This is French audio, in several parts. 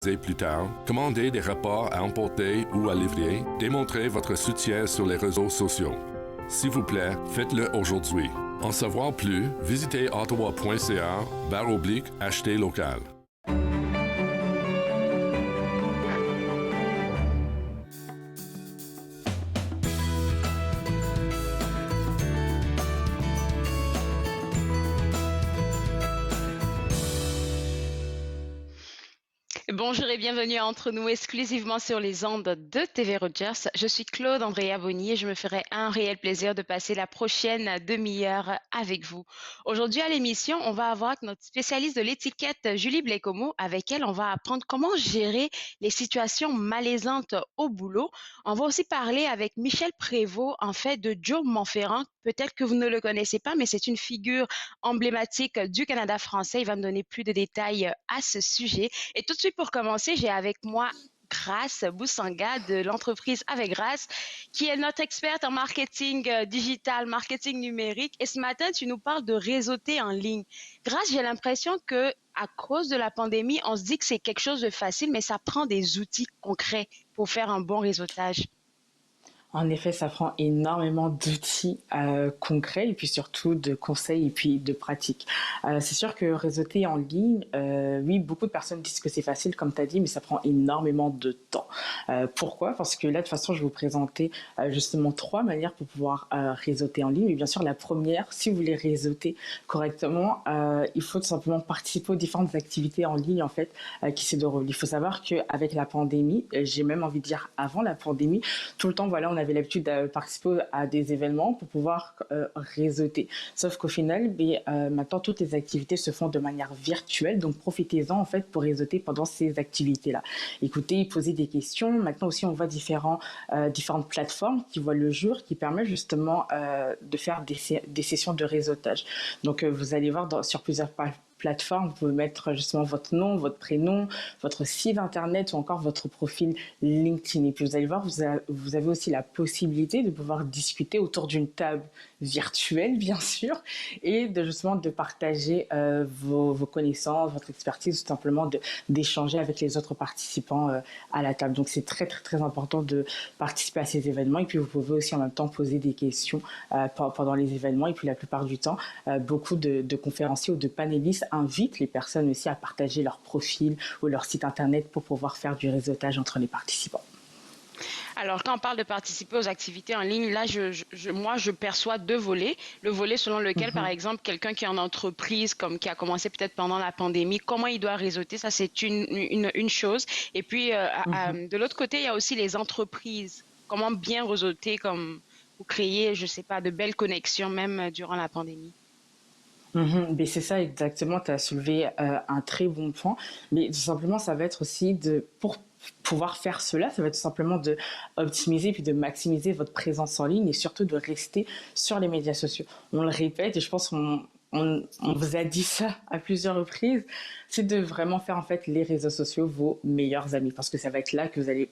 Plus tard, commandez des repas à emporter ou à livrer, démontrez votre soutien sur les réseaux sociaux. S'il vous plaît, faites-le aujourd'hui. En savoir plus, visitez ottawa.ca/acheter local. Bonjour et bienvenue à Entre nous exclusivement sur les ondes de TV Rogers. Je suis Claude Andrea Bonny et je me ferai un réel plaisir de passer la prochaine demi-heure avec vous. Aujourd'hui à l'émission, on va avoir notre spécialiste de l'étiquette, Julie Blécomo. Avec elle, on va apprendre comment gérer les situations malaisantes au boulot. On va aussi parler avec Michel Prévost, en fait, de Joe Montferrand. Peut-être que vous ne le connaissez pas, mais c'est une figure emblématique du Canada français. Il va me donner plus de détails à ce sujet. Et tout de suite, pour commencer, j'ai avec moi Grace Boussanga de l'entreprise Avec Grace, qui est notre experte en marketing digital, marketing numérique. Et ce matin, tu nous parles de réseauter en ligne. Grace, j'ai l'impression que à cause de la pandémie, on se dit que c'est quelque chose de facile, mais ça prend des outils concrets pour faire un bon réseautage. En effet, ça prend énormément d'outils concrets et puis surtout de conseils et puis de pratiques. C'est sûr que réseauter en ligne, oui, beaucoup de personnes disent que c'est facile, comme tu as dit, mais ça prend énormément de temps. Pourquoi? Parce que là, de toute façon, je vais vous présenter justement 3 manières pour pouvoir réseauter en ligne. Mais bien sûr, la première, si vous voulez réseauter correctement, il faut tout simplement participer aux différentes activités en ligne en fait qui se déroulent. Il faut savoir qu'avec la pandémie, j'ai même envie de dire avant la pandémie, tout le temps, voilà, on avait l'habitude de participer à des événements pour pouvoir réseauter. Sauf qu'au final, maintenant, toutes les activités se font de manière virtuelle. Donc, profitez-en, en fait, pour réseauter pendant ces activités-là. Écoutez, posez des questions. Maintenant aussi, on voit différentes plateformes qui voient le jour, qui permettent justement de faire des sessions de réseautage. Donc, vous allez voir sur plusieurs plateforme, vous pouvez mettre justement votre nom, votre prénom, votre site internet ou encore votre profil LinkedIn. Et puis vous allez voir, vous avez aussi la possibilité de pouvoir discuter autour d'une table virtuelle, bien sûr, et justement de partager vos connaissances, votre expertise, tout simplement d'échanger avec les autres participants à la table. Donc c'est très très très important de participer à ces événements. Et puis vous pouvez aussi en même temps poser des questions pendant les événements. Et puis la plupart du temps, beaucoup de conférenciers ou de panélistes invitent les personnes aussi à partager leur profil ou leur site internet pour pouvoir faire du réseautage entre les participants. Alors, quand on parle de participer aux activités en ligne, là, moi, je perçois 2 volets. Le volet selon lequel, par exemple, quelqu'un qui est en entreprise, comme qui a commencé peut-être pendant la pandémie, comment il doit réseauter, ça, c'est une chose. Et puis, de l'autre côté, il y a aussi les entreprises. Comment bien réseauter, comme pour créer, je ne sais pas, de belles connexions, même durant la pandémie. Mais c'est ça exactement, tu as soulevé un très bon point. Mais tout simplement, ça va être aussi pour pouvoir faire cela, ça va être tout simplement de optimiser puis de maximiser votre présence en ligne et surtout de rester sur les médias sociaux. On le répète et je pense qu'on vous a dit ça à plusieurs reprises, c'est de vraiment faire en fait les réseaux sociaux vos meilleurs amis parce que ça va être là que vous allez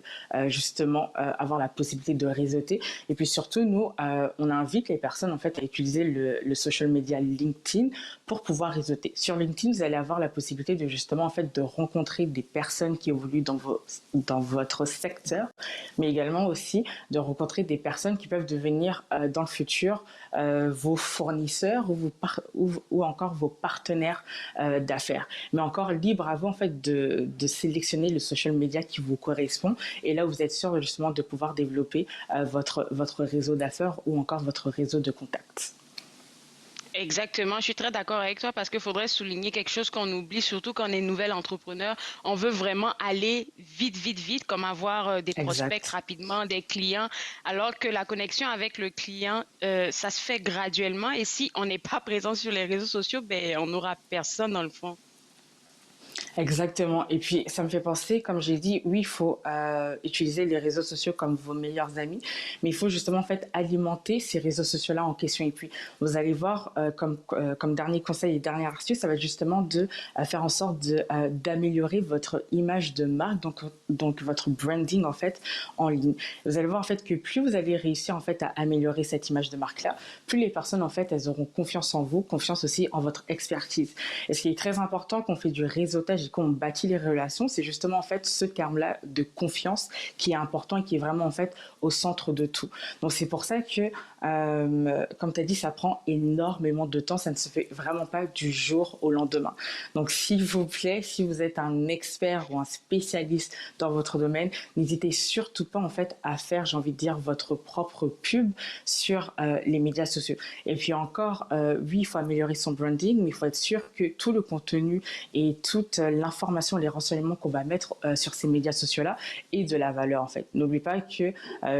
justement avoir la possibilité de réseauter. Et puis surtout, nous, on invite les personnes en fait à utiliser le social media LinkedIn pour pouvoir réseauter. Sur LinkedIn, vous allez avoir la possibilité de justement en fait de rencontrer des personnes qui évoluent dans votre secteur, mais également aussi de rencontrer des personnes qui peuvent devenir dans le futur vos fournisseurs ou encore vos partenaires d'affaires. Mais encore libre à vous en fait de sélectionner le social media qui vous correspond et là vous êtes sûr justement de pouvoir développer votre réseau d'affaires ou encore votre réseau de contacts. Exactement, je suis très d'accord avec toi parce qu'il faudrait souligner quelque chose qu'on oublie, surtout quand on est nouvel entrepreneur. On veut vraiment aller vite, vite, vite, comme avoir des prospects Exact. rapidement, des clients, alors que la connexion avec le client, ça se fait graduellement. Et si on n'est pas présent sur les réseaux sociaux, ben, on n'aura personne dans le fond. Exactement. Et puis, ça me fait penser, comme j'ai dit, oui, il faut utiliser les réseaux sociaux comme vos meilleurs amis, mais il faut justement en fait alimenter ces réseaux sociaux-là en question. Et puis, vous allez voir, comme dernier conseil et dernière astuce, ça va être justement de faire en sorte d'améliorer votre image de marque, donc votre branding en fait en ligne. Vous allez voir en fait que plus vous allez réussir en fait à améliorer cette image de marque-là, plus les personnes en fait elles auront confiance en vous, confiance aussi en votre expertise. Et ce qui est très important quand on fait du réseautage et qu'on bâtit les relations, c'est justement en fait ce terme-là de confiance qui est important et qui est vraiment en fait au centre de tout. Donc c'est pour ça que, comme tu as dit, ça prend énormément de temps, ça ne se fait vraiment pas du jour au lendemain. Donc s'il vous plaît, si vous êtes un expert ou un spécialiste dans votre domaine, n'hésitez surtout pas en fait à faire, j'ai envie de dire, votre propre pub sur les médias sociaux. Et puis encore, oui, il faut améliorer son branding, mais il faut être sûr que tout le contenu et toute l'information, les renseignements qu'on va mettre sur ces médias sociaux-là est de la valeur en fait. N'oublie pas que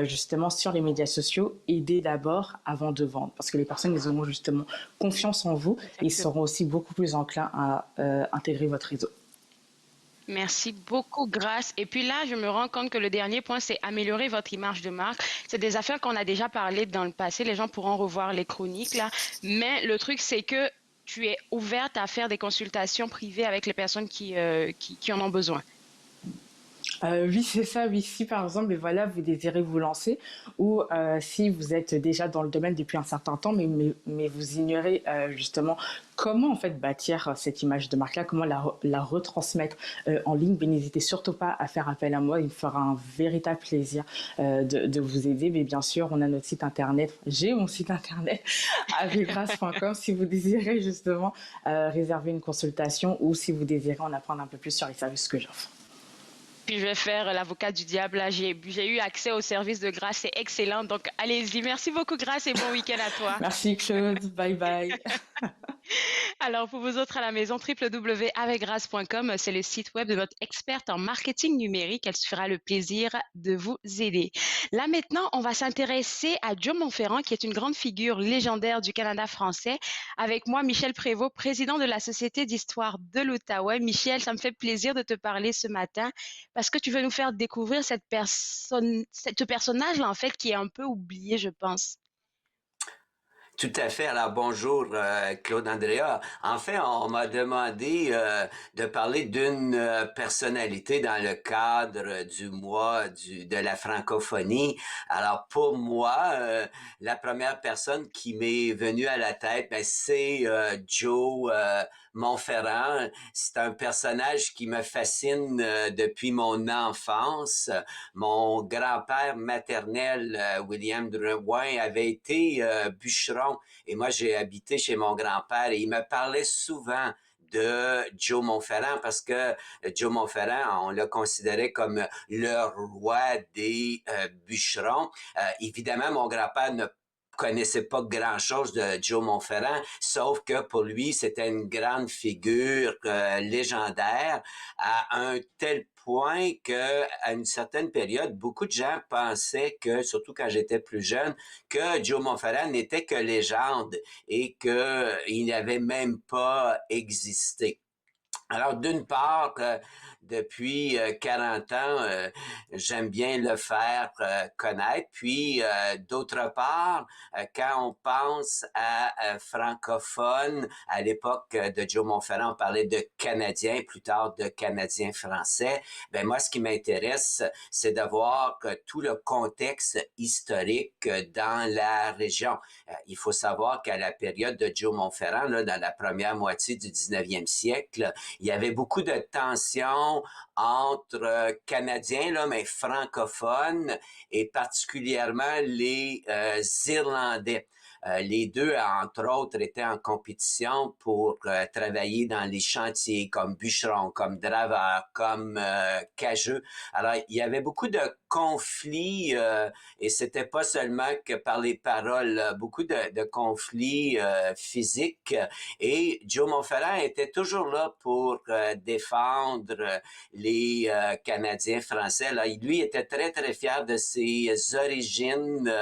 justement sur les médias sociaux, aidez d'abord avant de vendre, parce que les personnes, ils auront justement confiance en vous et ils seront aussi beaucoup plus enclins à intégrer votre réseau. Merci beaucoup, Grâce. Et puis là, je me rends compte que le dernier point, c'est améliorer votre image de marque. C'est des affaires qu'on a déjà parlé dans le passé. Les gens pourront revoir les chroniques là. Mais le truc, c'est que tu es ouverte à faire des consultations privées avec les personnes qui en ont besoin. Oui, c'est ça. Oui, si par exemple, et voilà, vous désirez vous lancer, ou si vous êtes déjà dans le domaine depuis un certain temps, mais vous ignorez justement comment en fait bâtir cette image de marque-là, comment la retransmettre en ligne, ben, n'hésitez surtout pas à faire appel à moi. Il me fera un véritable plaisir de vous aider. Mais bien sûr, on a notre site internet. J'ai mon site internet avegras.com si vous désirez justement réserver une consultation ou si vous désirez en apprendre un peu plus sur les services que j'offre. Puis je vais faire l'avocat du diable. Là, j'ai eu accès au service de Grâce. C'est excellent. Donc, allez-y. Merci beaucoup, Grâce, et bon week-end à toi. Merci Claude. Bye bye. Alors, pour vous autres à la maison, www.avegras.com, c'est le site web de notre experte en marketing numérique. Elle se fera le plaisir de vous aider. Là, maintenant, on va s'intéresser à Joe Monferrand, qui est une grande figure légendaire du Canada français. Avec moi, Michel Prévost, président de la Société d'histoire de l'Outaouais. Michel, ça me fait plaisir de te parler ce matin parce que tu veux nous faire découvrir ce personnage-là, en fait, qui est un peu oublié, je pense. Tout à fait. Alors bonjour Claude Andrea. En fait, on m'a demandé de parler d'une personnalité dans le cadre du mois de la francophonie. Alors pour moi, la première personne qui m'est venue à la tête, ben, c'est Joe Monferrand. C'est un personnage qui me fascine depuis mon enfance. Mon grand-père maternel, William Drouin, avait été bûcheron et moi, j'ai habité chez mon grand-père et il me parlait souvent de Joe Monferrand parce que Joe Monferrand, on le considérait comme le roi des bûcherons. Évidemment, mon grand-père ne connaissait pas grand-chose de Joe Monferrand, sauf que pour lui, c'était une grande figure légendaire à un tel point que à une certaine période, beaucoup de gens pensaient que, surtout quand j'étais plus jeune, que Joe Monferrand n'était que légende et qu'il n'avait même pas existé. Alors, d'une part, depuis 40 ans, j'aime bien le faire connaître. Puis, d'autre part, quand on pense à francophone, à l'époque de Joe Monferrand, on parlait de Canadiens, plus tard de Canadiens français. Ben moi, ce qui m'intéresse, c'est de voir tout le contexte historique dans la région. Il faut savoir qu'à la période de Joe Monferrand, là, dans la première moitié du 19e siècle, il y avait beaucoup de tensions entre Canadiens, là, mais francophones, et particulièrement les Irlandais. Les deux, entre autres, étaient en compétition pour travailler dans les chantiers comme bûcheron, comme draveur, comme cageux. Alors, il y avait beaucoup de conflits et c'était pas seulement que par les paroles, beaucoup de conflits physiques. Et Joe Monferrand était toujours là pour défendre les Canadiens français. Là, lui était très, très fier de ses origines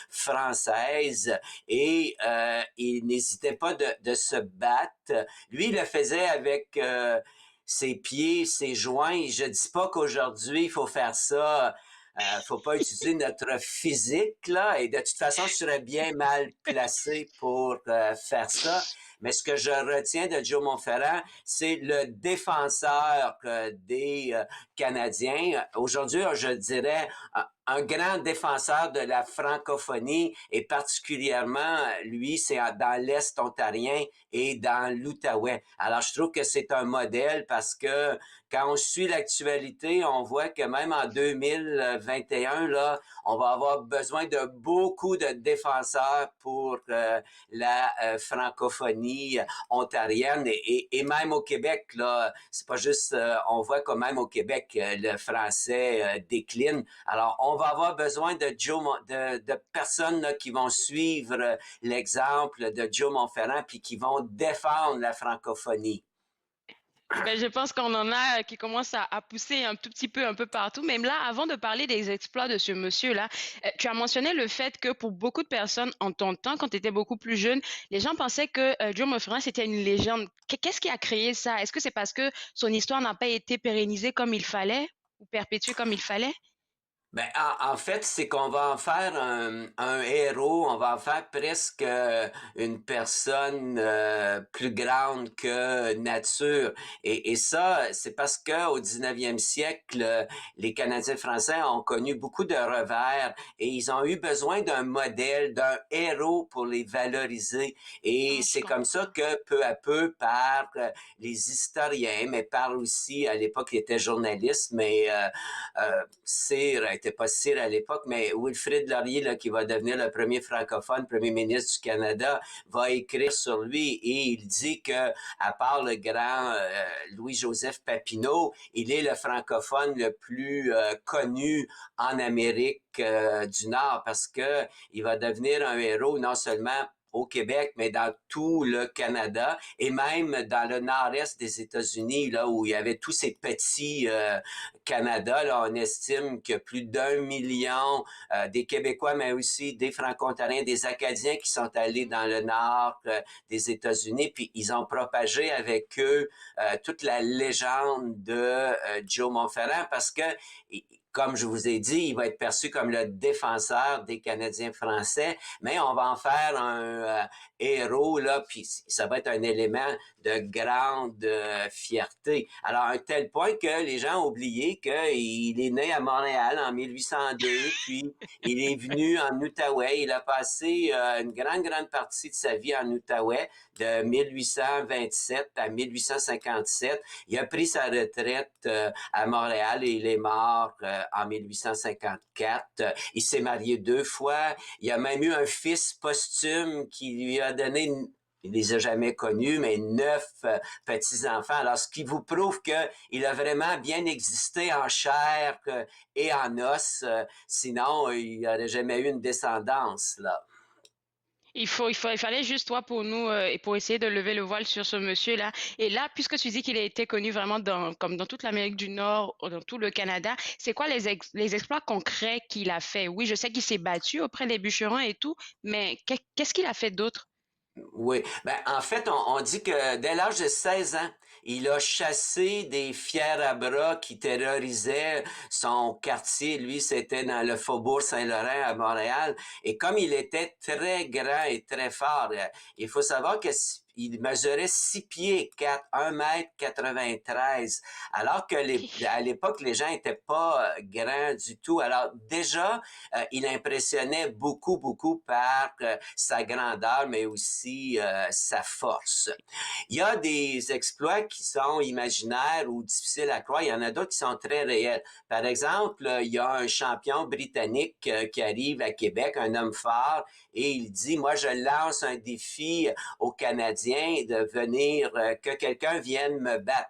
françaises et il n'hésitait pas de se battre. Lui, il le faisait avec ses pieds, ses joints. Je dis pas qu'aujourd'hui, il faut faire ça. Faut pas utiliser notre physique, là. Et de toute façon, je serais bien mal placé pour faire ça. Mais ce que je retiens de Joe Monferrand, c'est le défenseur des Canadiens. Aujourd'hui, je dirais un grand défenseur de la francophonie et particulièrement, lui, c'est dans l'Est ontarien et dans l'Outaouais. Alors, je trouve que c'est un modèle parce que quand on suit l'actualité, on voit que même en 2021, là, on va avoir besoin de beaucoup de défenseurs pour la francophonie ontarienne et même au Québec, là, c'est pas juste, on voit quand même au Québec, le français décline. Alors, on va avoir besoin de personnes là, qui vont suivre l'exemple de Joe Monferrand puis qui vont défendre la francophonie. Ben, je pense qu'on en a qui commencent à pousser un tout petit peu un peu partout. Même là, avant de parler des exploits de ce monsieur-là, tu as mentionné le fait que pour beaucoup de personnes en ton temps, quand tu étais beaucoup plus jeune, les gens pensaient que Joe Monferrand, c'était une légende. Qu'est-ce qui a créé ça? Est-ce que c'est parce que son histoire n'a pas été pérennisée comme il fallait ou perpétuée comme il fallait? Ben, en fait, c'est qu'on va en faire un héros, on va en faire presque une personne plus grande que nature. Et ça, c'est parce que au 19e siècle, les Canadiens français ont connu beaucoup de revers et ils ont eu besoin d'un modèle, d'un héros pour les valoriser. Et Ah, je c'est comme comprends. ça que peu à peu, par les historiens, mais par aussi, à l'époque, il était journaliste, mais Cyr était pas Cyr à l'époque, mais Wilfrid Laurier, là, qui va devenir le premier francophone, premier ministre du Canada, va écrire sur lui et il dit que, à part le grand Louis-Joseph Papineau, il est le francophone le plus connu en Amérique du Nord parce que il va devenir un héros non seulement au Québec, mais dans tout le Canada et même dans le nord-est des États-Unis, là où il y avait tous ces petits Canada, là, on estime que plus d'1 million des Québécois, mais aussi des Franco-Ontariens, des Acadiens qui sont allés dans le nord des États-Unis, puis ils ont propagé avec eux toute la légende de Joe Monferrand parce que comme je vous ai dit, il va être perçu comme le défenseur des Canadiens français, mais on va en faire un héros, là, puis ça va être un élément de grande fierté. Alors, à un tel point que les gens ont oublié qu'il est né à Montréal en 1802, puis il est venu en Outaouais. Il a passé une grande partie de sa vie en Outaouais, de 1827 à 1857. Il a pris sa retraite à Montréal et il est mort en 1854. Il s'est marié 2 fois. Il a même eu un fils posthume qui lui a donné il les a jamais connus, mais 9 petits-enfants. Alors, ce qui vous prouve qu'il a vraiment bien existé en chair et en os. Sinon, il n'aurait jamais eu une descendance, là. Il fallait juste toi pour nous et pour essayer de lever le voile sur ce monsieur-là. Et là, puisque tu dis qu'il a été connu vraiment comme dans toute l'Amérique du Nord, dans tout le Canada, c'est quoi les exploits concrets qu'il a fait? Oui, je sais qu'il s'est battu auprès des bûcherons et tout, mais qu'est-ce qu'il a fait d'autre? Oui, ben en fait, on dit que dès l'âge de 16 ans, il a chassé des fiers à bras qui terrorisaient son quartier. Lui, c'était dans le faubourg Saint-Laurent à Montréal. Et comme il était très grand et très fort, il faut savoir que il mesurait 6 pieds 4, 1 mètre 93, alors que à l'époque, les gens étaient pas grands du tout. Alors déjà, il impressionnait beaucoup par sa grandeur, mais aussi sa force. Il y a des exploits qui sont imaginaires ou difficiles à croire. Il y en a d'autres qui sont très réels. Par exemple, il y a un champion britannique qui arrive à Québec, un homme fort, et il dit, moi, je lance un défi aux Canadiens de venir, que quelqu'un vienne me battre.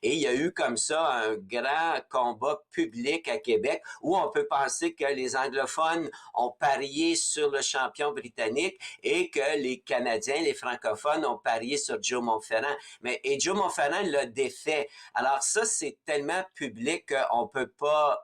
Et il y a eu comme ça un grand combat public à Québec où on peut penser que les anglophones ont parié sur le champion britannique et que les Canadiens, les francophones ont parié sur Joe Monferrand. Et Joe Monferrand l'a défait. Alors ça, c'est tellement public qu'on peut pas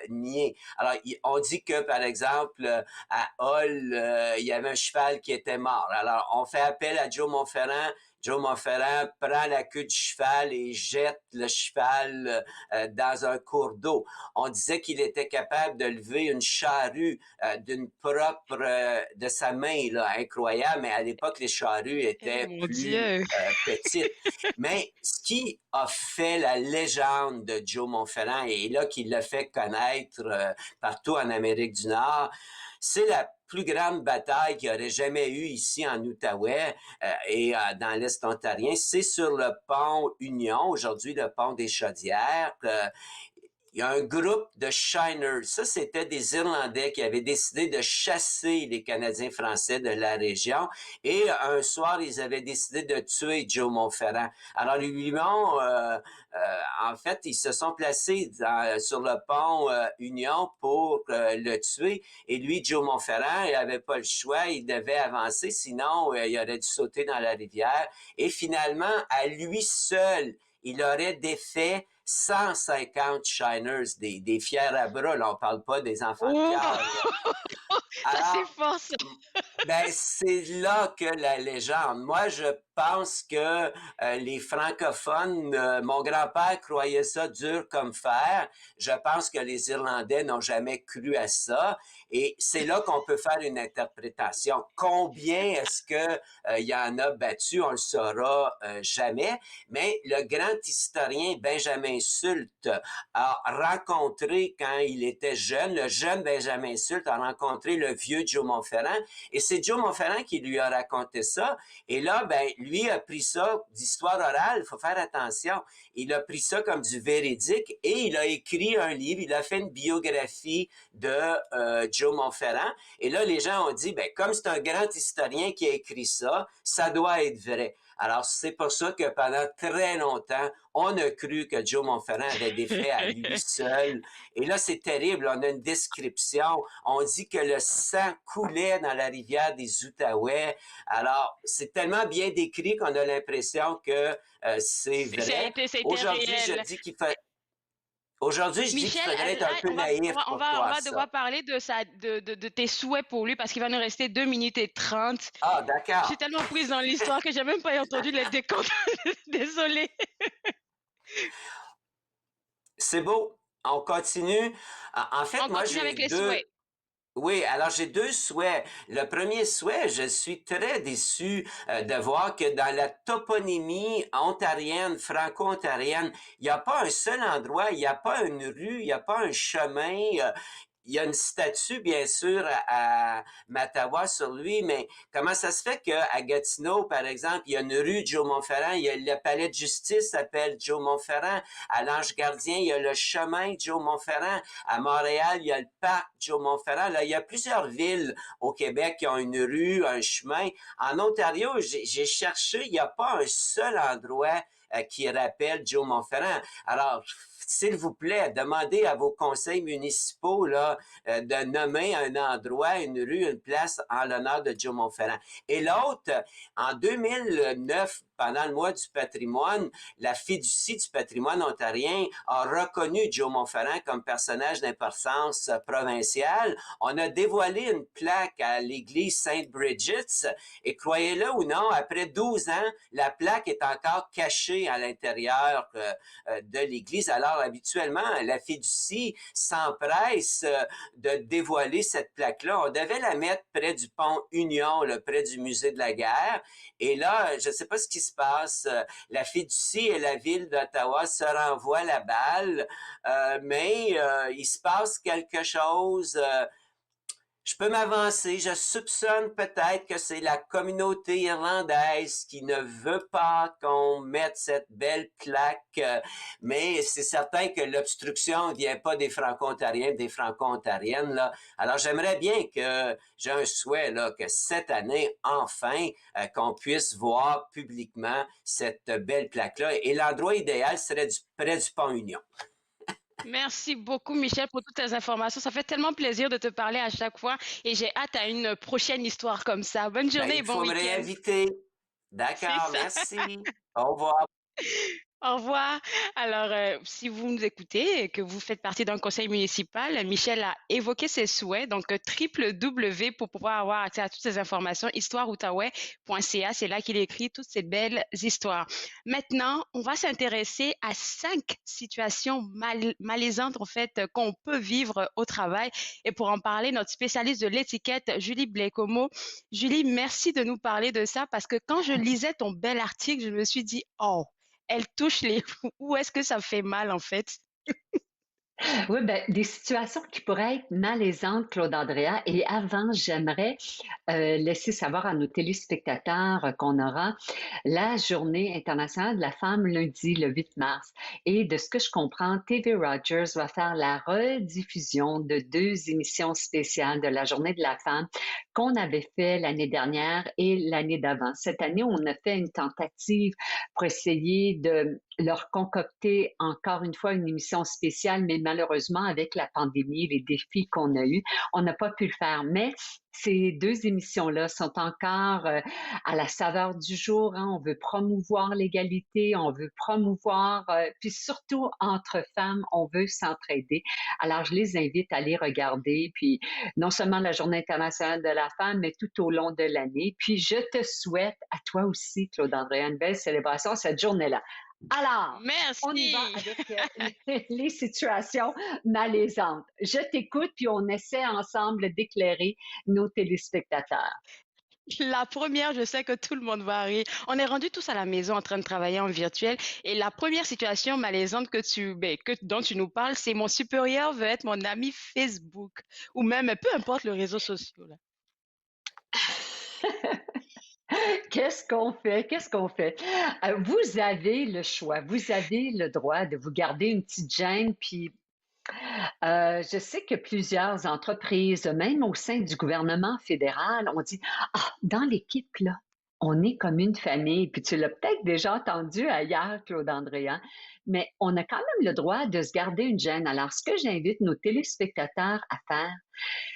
nier. Alors, on dit que, par exemple, à Hull, il y avait un cheval qui était mort. Alors, on fait appel à Joe Monferrand. Joe Montferrand prend la queue du cheval et jette le cheval dans un cours d'eau. On disait qu'il était capable de lever une charrue de sa main, là, incroyable, mais à l'époque, les charrues Eh étaient mon plus Dieu! petites. Mais ce qui a fait la légende de Joe Montferrand, et là qu'il l'a fait connaître partout en Amérique du Nord, c'est la plus grande bataille qu'il y aurait jamais eu ici en Outaouais et dans l'Est ontarien. C'est sur le pont Union, aujourd'hui le pont des Chaudières. Il y a un groupe de shiners. Ça, c'était des Irlandais qui avaient décidé de chasser les Canadiens français de la région. Et un soir, ils avaient décidé de tuer Joe Montferrand. Alors, en fait, ils se sont placés sur le pont Union pour le tuer. Et lui, Joe Montferrand, il n'avait pas le choix. Il devait avancer, sinon il aurait dû sauter dans la rivière. Et finalement, à lui seul, il aurait défait 150 shiners, des fiers à bras, là, on parle pas des enfants de Ouh! cœur. Ça, c'est Alors, fort, ça! ben, c'est là que la légende. Moi, je pense que les francophones, mon grand-père croyait ça dur comme fer. Je pense que les Irlandais n'ont jamais cru à ça. Et c'est là qu'on peut faire une interprétation. Combien est-ce que il y en a battu, on le saura jamais. Mais le grand historien Benjamin Sulte a rencontré, quand il était jeune, le jeune Benjamin Sulte a rencontré le vieux Joe Montferrand. Et c'est Joe Montferrand qui lui a raconté ça. Et là, ben, lui a pris ça d'histoire orale, il faut faire attention. Il a pris ça comme du véridique et il a écrit un livre, il a fait une biographie de Joe Montferrand. Et là, les gens ont dit, ben, comme c'est un grand historien qui a écrit ça, ça doit être vrai. Alors, c'est pour ça que pendant très longtemps, on a cru que Joe Montferrand avait défait à lui seul. Et là, c'est terrible. On a une description. On dit que le sang coulait dans la rivière des Outaouais. Alors, c'est tellement bien décrit qu'on a l'impression que c'est vrai. C'était Aujourd'hui, je réel. dis qu'il faut... Aujourd'hui, je dis qu'il Michel, faudrait être un là, peu naïf on pour va croire devoir ça. parler de tes souhaits pour lui parce qu'il va nous rester 2 minutes et 30. Ah, Je suis d'accord. tellement prise dans l'histoire que j'ai même pas entendu le décompte. Désolée. C'est beau. On continue. En fait, On moi, continue j'ai avec les deux... souhaits. Oui, alors j'ai deux souhaits. Le premier souhait, je suis très déçu de voir que dans la toponymie ontarienne, franco-ontarienne, il n'y a pas un seul endroit, il n'y a pas une rue, il n'y a pas un chemin. Il y a une statue, bien sûr, à Mattawa sur lui, mais comment ça se fait qu'à Gatineau, par exemple, il y a une rue Joe Montferrand, il y a le palais de justice s'appelle Joe Montferrand, à l'Ange Gardien, il y a le chemin Joe Montferrand, à Montréal, il y a le parc Joe Montferrand. Là, il y a plusieurs villes au Québec qui ont une rue, un chemin. En Ontario, j'ai cherché, il n'y a pas un seul endroit qui rappelle Joe Montferrand. Alors, s'il vous plaît, demandez à vos conseils municipaux là, de nommer un endroit, une rue, une place en l'honneur de Joe Montferrand. Et l'autre, en 2009, pendant le mois du patrimoine, la fiducie du patrimoine ontarien a reconnu Joe Montferrand comme personnage d'importance provinciale. On a dévoilé une plaque à l'église Saint-Bridget's et croyez-le ou non, après 12 ans, la plaque est encore cachée à l'intérieur de l'église. Alors, habituellement, la fiducie s'empresse de dévoiler cette plaque-là. On devait la mettre près du pont Union, là, près du musée de la guerre. Et là, je ne sais pas ce qui se passe. La fiducie et la ville d'Ottawa se renvoient la balle, mais il se passe quelque chose. Je peux m'avancer. Je soupçonne peut-être que c'est la communauté irlandaise qui ne veut pas qu'on mette cette belle plaque, mais c'est certain que l'obstruction ne vient pas des Franco-Ontariens, des Franco-Ontariennes, là. Alors, j'aimerais bien que, j'ai un souhait, là, que cette année, enfin, qu'on puisse voir publiquement cette belle plaque-là. Et l'endroit idéal serait près du pont Union. Merci beaucoup, Michel, pour toutes ces informations. Ça fait tellement plaisir de te parler à chaque fois et j'ai hâte à une prochaine histoire comme ça. Bonne Ben, journée et il bon faut me week-end. réinviter. C'est D'accord, ça. merci. Au revoir. Au revoir. Alors, si vous nous écoutez et que vous faites partie d'un conseil municipal, Michel a évoqué ses souhaits, donc www pour pouvoir avoir accès à toutes ces informations, histoireoutaouais.ca, c'est là qu'il écrit toutes ces belles histoires. Maintenant, on va s'intéresser à 5 situations malaisantes, en fait, qu'on peut vivre au travail. Et pour en parler, notre spécialiste de l'étiquette, Julie Blecomo. Julie, merci de nous parler de ça parce que quand je lisais ton bel article, je me suis dit, oh, elle touche les où est-ce que ça fait mal, en fait? Oui, ben, des situations qui pourraient être malaisantes, Claude Andrea. Et avant, j'aimerais laisser savoir à nos téléspectateurs qu'on aura la Journée internationale de la femme lundi, le 8 mars. Et de ce que je comprends, TV Rogers va faire la rediffusion de 2 émissions spéciales de la Journée de la femme qu'on avait fait l'année dernière et l'année d'avant. Cette année, on a fait une tentative pour essayer de leur concocter encore une fois une émission spéciale, mais malheureusement, avec la pandémie, les défis qu'on a eus, on n'a pas pu le faire. Mais ces 2 émissions-là sont encore à la saveur du jour. Hein. On veut promouvoir l'égalité, on veut promouvoir, puis surtout entre femmes, on veut s'entraider. Alors, je les invite à les regarder, puis non seulement la Journée internationale de la femme, mais tout au long de l'année. Puis, je te souhaite à toi aussi, Claude-André, une belle célébration cette journée-là. Alors, on y va Merci. avec les situations malaisantes. Je t'écoute, puis on essaie ensemble d'éclairer nos téléspectateurs. La première, je sais que tout le monde va rire. On est rendus tous à la maison en train de travailler en virtuel et la première situation malaisante dont tu nous parles, c'est mon supérieur veut être mon ami Facebook ou même peu importe le réseau social, là. Qu'est-ce qu'on fait? Qu'est-ce qu'on fait? Vous avez le choix, vous avez le droit de vous garder une petite gêne, puis je sais que plusieurs entreprises, même au sein du gouvernement fédéral, ont dit, ah, dans l'équipe, là, on est comme une famille. Puis tu l'as peut-être déjà entendu ailleurs, Claude Andréan, mais on a quand même le droit de se garder une gêne. Alors, ce que j'invite nos téléspectateurs à faire,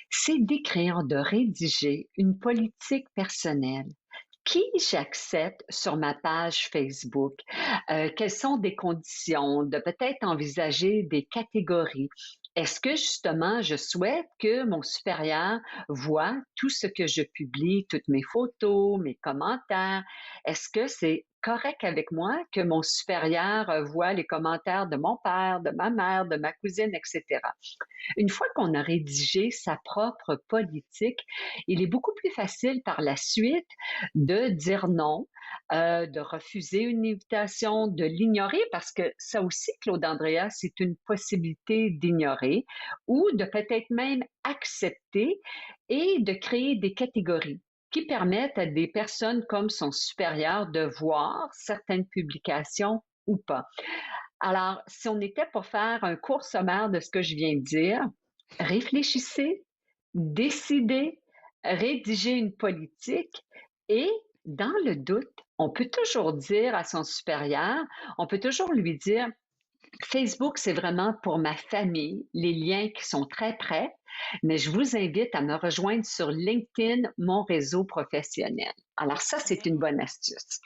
c'est d'écrire, de rédiger une politique personnelle qui j'accepte sur ma page Facebook, quelles sont des conditions, de peut-être envisager des catégories. Est-ce que justement, je souhaite que mon supérieur voit tout ce que je publie, toutes mes photos, mes commentaires? Est-ce que c'est correct avec moi que mon supérieur voit les commentaires de mon père, de ma mère, de ma cousine, etc.? Une fois qu'on a rédigé sa propre politique, il est beaucoup plus facile par la suite de dire non, de refuser une invitation, de l'ignorer, parce que ça aussi, Claude Andrea, c'est une possibilité d'ignorer ou de peut-être même accepter et de créer des catégories qui permettent à des personnes comme son supérieur de voir certaines publications ou pas. Alors, si on était pour faire un court sommaire de ce que je viens de dire, réfléchissez, décidez, rédigez une politique et dans le doute, on peut toujours dire à son supérieur, on peut toujours lui dire, Facebook, c'est vraiment pour ma famille, les liens qui sont très près, mais je vous invite à me rejoindre sur LinkedIn, mon réseau professionnel. Alors ça, c'est une bonne astuce.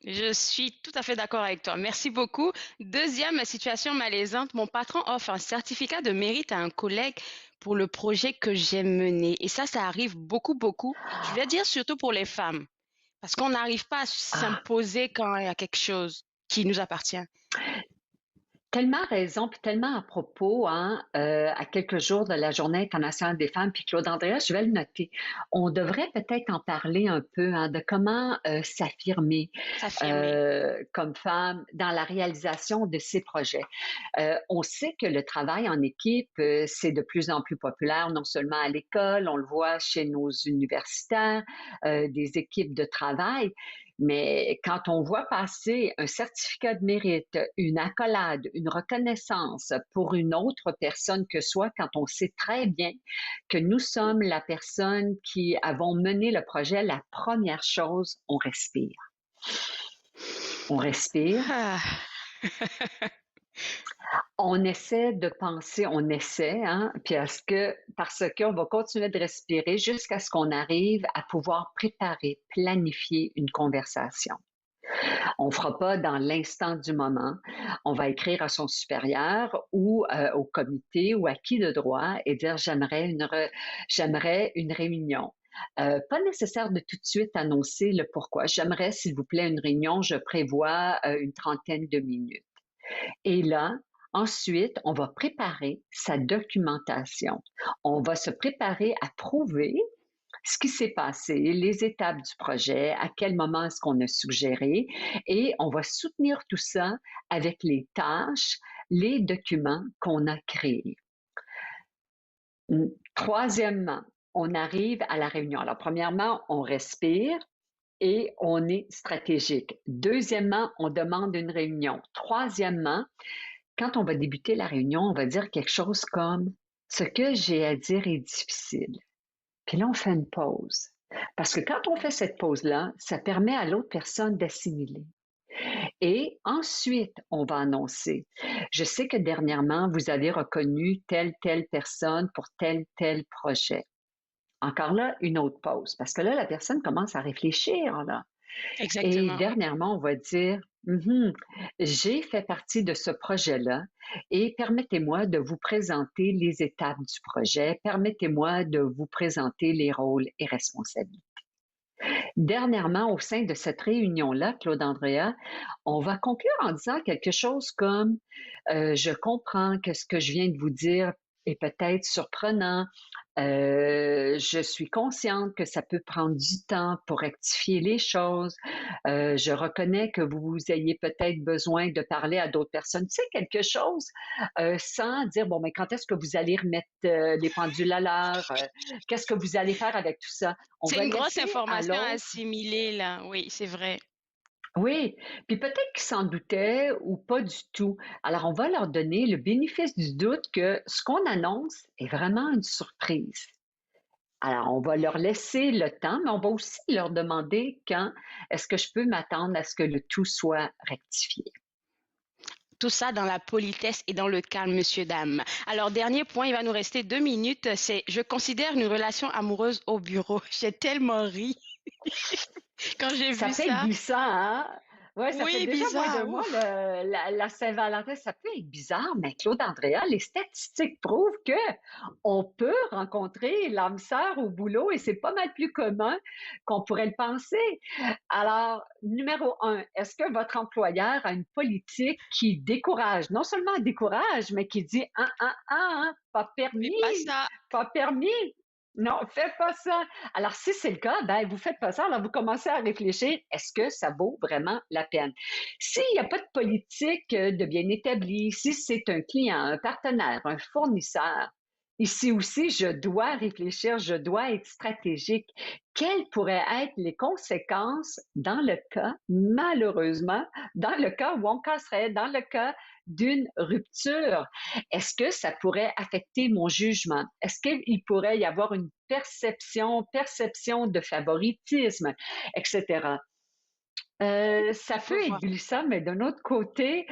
Je suis tout à fait d'accord avec toi. Merci beaucoup. Deuxième situation malaisante, mon patron offre un certificat de mérite à un collègue pour le projet que j'ai mené. Et ça arrive beaucoup, beaucoup. Je vais dire surtout pour les femmes, parce qu'on n'arrive pas à Ah, s'imposer quand il y a quelque chose qui nous appartient. tellement raison, puis tellement à propos, hein, à quelques jours de la Journée internationale des femmes, puis Claude Andréa, je vais le noter. On devrait peut-être en parler un peu, hein, de comment s'affirmer S'affirmer. comme femme dans la réalisation de ses projets. On sait que le travail en équipe, c'est de plus en plus populaire, non seulement à l'école, on le voit chez nos universitaires, des équipes de travail, mais quand on voit passer un certificat de mérite, une accolade, une reconnaissance pour une autre personne que soi, quand on sait très bien que nous sommes la personne qui avons mené le projet, la première chose, on respire. On respire, Ah. on essaie de penser, on essaie, hein, puis parce qu'on va continuer de respirer jusqu'à ce qu'on arrive à pouvoir préparer, planifier une conversation. On ne fera pas dans l'instant du moment. On va écrire à son supérieur ou au comité ou à qui de droit et dire j'aimerais une réunion. Pas nécessaire de tout de suite annoncer le pourquoi. J'aimerais, s'il vous plaît, une réunion. Je prévois une 30aine de minutes. Et là, ensuite, on va préparer sa documentation. On va se préparer à prouver ce qui s'est passé, les étapes du projet, à quel moment est-ce qu'on a suggéré, et on va soutenir tout ça avec les tâches, les documents qu'on a créés. Troisièmement, on arrive à la réunion. Alors, premièrement, on respire et on est stratégique. Deuxièmement, on demande une réunion. Troisièmement, quand on va débuter la réunion, on va dire quelque chose comme « Ce que j'ai à dire est difficile ». Puis là, on fait une pause. Parce que quand on fait cette pause-là, ça permet à l'autre personne d'assimiler. Et ensuite, on va annoncer. Je sais que dernièrement, vous avez reconnu telle personne pour tel projet. Encore là, une autre pause. Parce que là, la personne commence à réfléchir, là. Exactement. Et dernièrement, on va dire, j'ai fait partie de ce projet-là et permettez-moi de vous présenter les étapes du projet, permettez-moi de vous présenter les rôles et responsabilités. Dernièrement, au sein de cette réunion-là, Claude Andrea, on va conclure en disant quelque chose comme je comprends que ce que je viens de vous dire est peut-être surprenant. Je suis consciente que ça peut prendre du temps pour rectifier les choses. Je reconnais que vous ayez peut-être besoin de parler à d'autres personnes. Tu sais, quelque chose sans dire, bon, mais quand est-ce que vous allez remettre les pendules à l'heure? Qu'est-ce que vous allez faire avec tout ça? C'est une grosse information à assimiler, là. Oui, c'est vrai. Oui, puis peut-être qu'ils s'en doutaient ou pas du tout. Alors, on va leur donner le bénéfice du doute que ce qu'on annonce est vraiment une surprise. Alors, on va leur laisser le temps, mais on va aussi leur demander quand est-ce que je peux m'attendre à ce que le tout soit rectifié. Tout ça dans la politesse et dans le calme, monsieur, dame. Alors, dernier point, il va nous rester 2 minutes. C'est je considère une relation amoureuse au bureau. J'ai tellement ri quand j'ai vu Ça peut être ça. glissant, hein? Ouais, ça Oui, fait déjà moins bizarre. de mois, Ouf. la Saint-Valentin, ça peut être bizarre, mais Claude Andrea, les statistiques prouvent que on peut rencontrer l'âme sœur au boulot et c'est pas mal plus commun qu'on pourrait le penser. Alors, numéro 1, est-ce que votre employeur a une politique qui décourage, non seulement décourage, mais qui dit pas Fais permis, pas ça. pas permis. Non, faites pas ça. Alors, si c'est le cas, ben, vous faites pas ça. Alors, vous commencez à réfléchir, est-ce que ça vaut vraiment la peine? S'il n'y a pas de politique de bien établie, si c'est un client, un partenaire, un fournisseur, ici aussi, je dois réfléchir, je dois être stratégique. Quelles pourraient être les conséquences dans le cas, malheureusement, dans le cas où on casserait, dans le cas d'une rupture? Est-ce que ça pourrait affecter mon jugement? Est-ce qu'il pourrait y avoir une perception de favoritisme, etc.? Ça Il faut peut être voir. glissant, mais d'un autre côté,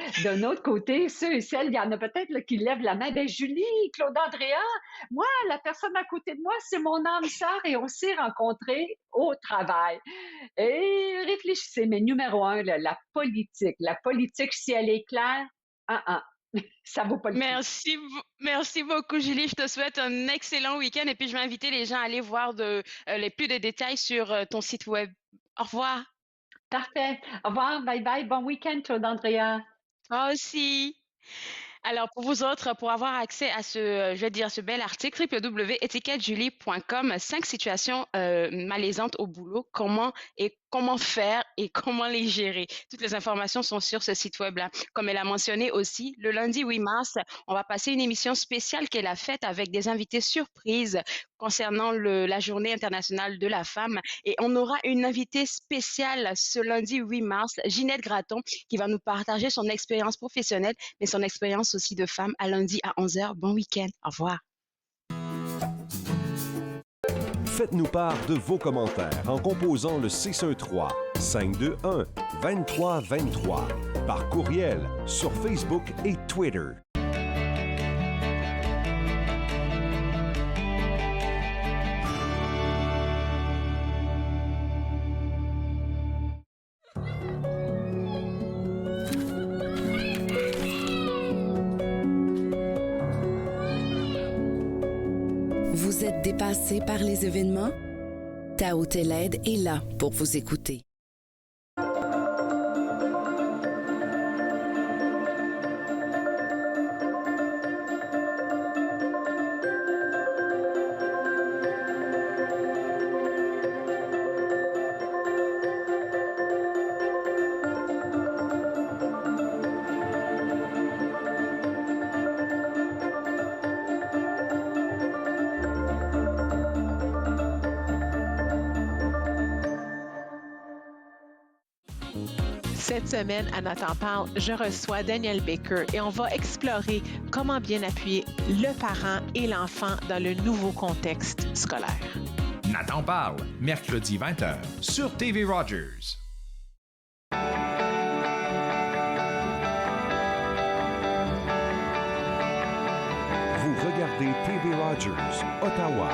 ceux et celles, il y en a peut-être là, qui lèvent la main. Ben, Julie, Claude Andrea, moi, la personne à côté de moi, c'est mon âme sœur et on s'est rencontrés au travail. Et réfléchissez, mais numéro 1, là, la politique, si elle est claire, ça vaut pas le coup. Merci beaucoup, Julie. Je te souhaite un excellent week-end et puis je vais inviter les gens à aller voir les plus de détails sur ton site web. Au revoir. Parfait. Au revoir, bye bye, bon week-end, Claude Andrea. Toi aussi. Alors, pour vous autres, pour avoir accès à ce bel article, www.étiquettejulie.com, 5 situations malaisantes au boulot, comment faire et comment les gérer. Toutes les informations sont sur ce site web-là. Comme elle a mentionné aussi, le lundi 8 mars, on va passer une émission spéciale qu'elle a faite avec des invités surprises concernant la Journée internationale de la femme. Et on aura une invitée spéciale ce lundi 8 mars, Ginette Gratton, qui va nous partager son expérience professionnelle, mais son expérience aussi de femme à lundi à 11h. Bon week-end. Au revoir. Faites-nous part de vos commentaires en composant le 613-521-2323 par courriel sur Facebook et Twitter. Vous êtes dépassé par les événements? Tao Telled est là pour vous écouter. Cette semaine, à Nathan Parle, je reçois Daniel Baker et on va explorer comment bien appuyer le parent et l'enfant dans le nouveau contexte scolaire. Nathan Parle, mercredi 20h sur TV Rogers. Vous regardez TV Rogers, Ottawa.